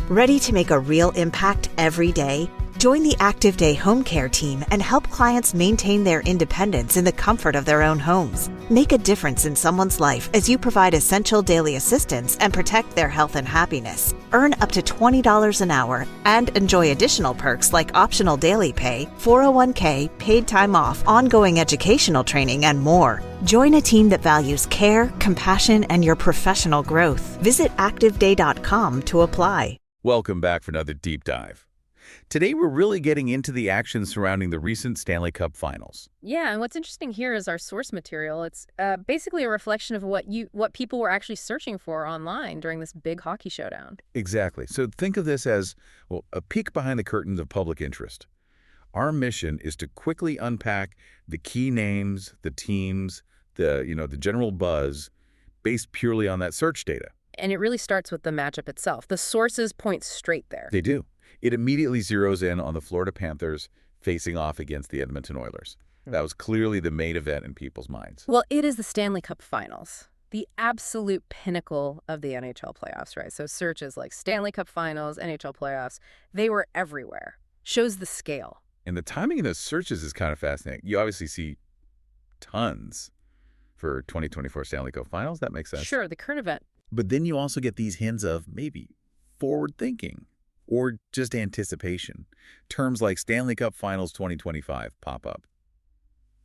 Ready to make a real impact every day? Join the Active Day Home Care team and help clients maintain their independence in the comfort of their own homes. Make a difference in someone's life as you provide essential daily assistance and protect their health and happiness. Earn up to $20 an hour and enjoy additional perks like optional daily pay, 401k, paid time off, ongoing educational training, and more. Join a team that values care, compassion, and your professional growth. Visit activeday.com to apply. Welcome back for another deep dive. Today, we're really getting into the action surrounding the recent Stanley Cup Finals. Yeah, and what's interesting here is our source material. It's basically a reflection of what people were actually searching for online during this big hockey showdown. Exactly. So think of this as, well, a peek behind the curtains of public interest. Our mission is to quickly unpack the key names, the teams, the general buzz, based purely on that search data. And it really starts with the matchup itself. The sources point straight there. They do. It immediately zeroes in on the Florida Panthers facing off against the Edmonton Oilers. That was clearly the main event in people's minds. Well, it is the Stanley Cup Finals, the absolute pinnacle of the NHL playoffs, right? So searches like Stanley Cup Finals, NHL playoffs, they were everywhere. Shows the scale. And the timing in those searches is kind of fascinating. You obviously see tons for 2024 Stanley Cup Finals. That makes sense. Sure, the current event. But then you also get these hints of maybe forward thinking or just anticipation. Terms like Stanley Cup Finals 2025 pop up.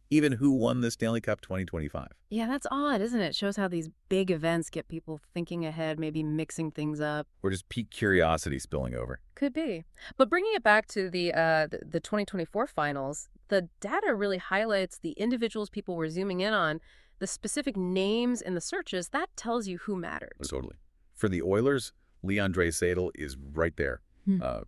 Even who won the Stanley Cup 2025. Yeah, that's odd, isn't it? It shows how these big events get people thinking ahead, maybe mixing things up. Or just peak curiosity spilling over. Could be. But bringing it back to the 2024 finals, the data really highlights the individuals people were zooming in on, the specific names in the searches. That tells you who mattered. Totally. For the Oilers, Leon Draisaitl is right there,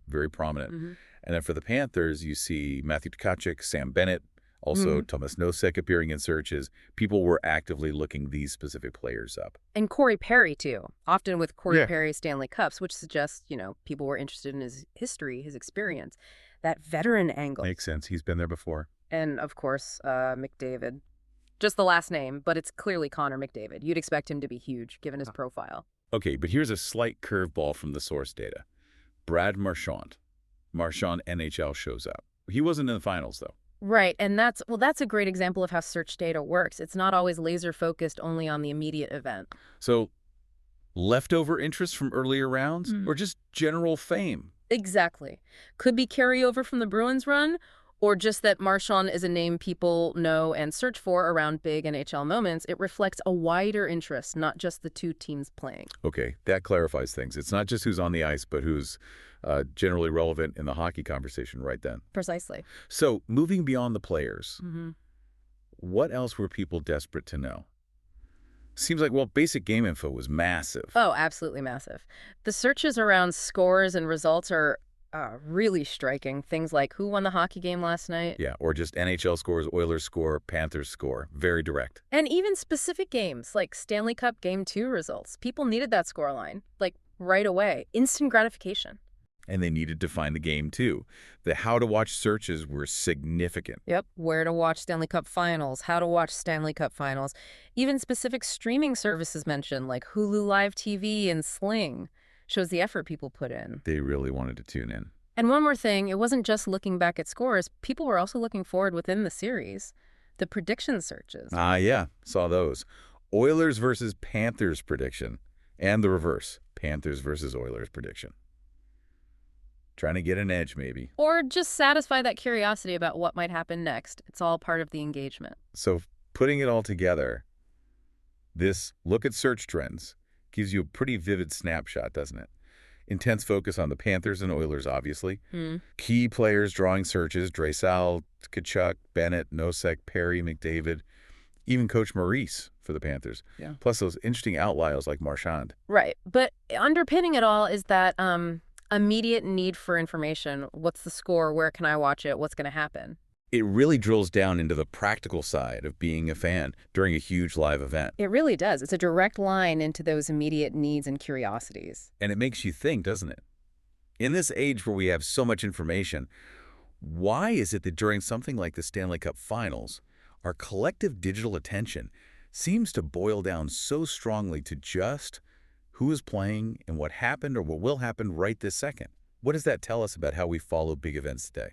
very prominent. And then for the Panthers, you see Matthew Tkachuk, Sam Bennett, also Thomas Nosek appearing in searches. People were actively looking these specific players up. And Corey Perry, too, often with Corey Perry Stanley Cups, which suggests, people were interested in his history, his experience. That veteran angle. Makes sense. He's been there before. And, of course, McDavid. Just the last name, but it's clearly Connor McDavid. You'd expect him to be huge, given his profile. Okay, but here's a slight curveball from the source data. Brad Marchand. Marchand NHL shows up. He wasn't in the finals, though. Right, and that's a great example of how search data works. It's not always laser-focused only on the immediate event. So, leftover interest from earlier rounds, or just general fame? Exactly. Could be carryover from the Bruins run, or just that Marchand is a name people know and search for around big NHL moments. It reflects a wider interest, not just the two teams playing. Okay, that clarifies things. It's not just who's on the ice, but who's generally relevant in the hockey conversation right then. Precisely. So, moving beyond the players, what else were people desperate to know? Seems like, basic game info was massive. Oh, absolutely massive. The searches around scores and results are really striking. Things like who won the hockey game last night. Yeah, or just NHL scores, Oilers score, Panthers score. Very direct. And even specific games like Stanley Cup Game 2 results. People needed that scoreline, like right away. Instant gratification. And they needed to find the game, too. The how-to-watch searches were significant. Yep. Where to watch Stanley Cup Finals, how to watch Stanley Cup Finals. Even specific streaming services mentioned, like Hulu Live TV and Sling. Shows the effort people put in. They really wanted to tune in. And one more thing, it wasn't just looking back at scores. People were also looking forward within the series. The prediction searches. Yeah, saw those. Oilers versus Panthers prediction. And the reverse, Panthers versus Oilers prediction. Trying to get an edge, maybe. Or just satisfy that curiosity about what might happen next. It's all part of the engagement. So putting it all together, this look at search trends gives you a pretty vivid snapshot, doesn't it? Intense focus on the Panthers and Oilers, obviously. Key players drawing searches, Draisaitl, Tkachuk, Bennett, Nosek, Perry, McDavid, even Coach Maurice for the Panthers. Yeah. Plus those interesting outliers like Marchand. Right. But underpinning it all is that immediate need for information. What's the score? Where can I watch it? What's going to happen? It really drills down into the practical side of being a fan during a huge live event. It really does. It's a direct line into those immediate needs and curiosities. And it makes you think, doesn't it? In this age where we have so much information, why is it that during something like the Stanley Cup Finals, our collective digital attention seems to boil down so strongly to just Who is playing and what happened or what will happen right this second? What does that tell us about how we follow big events today?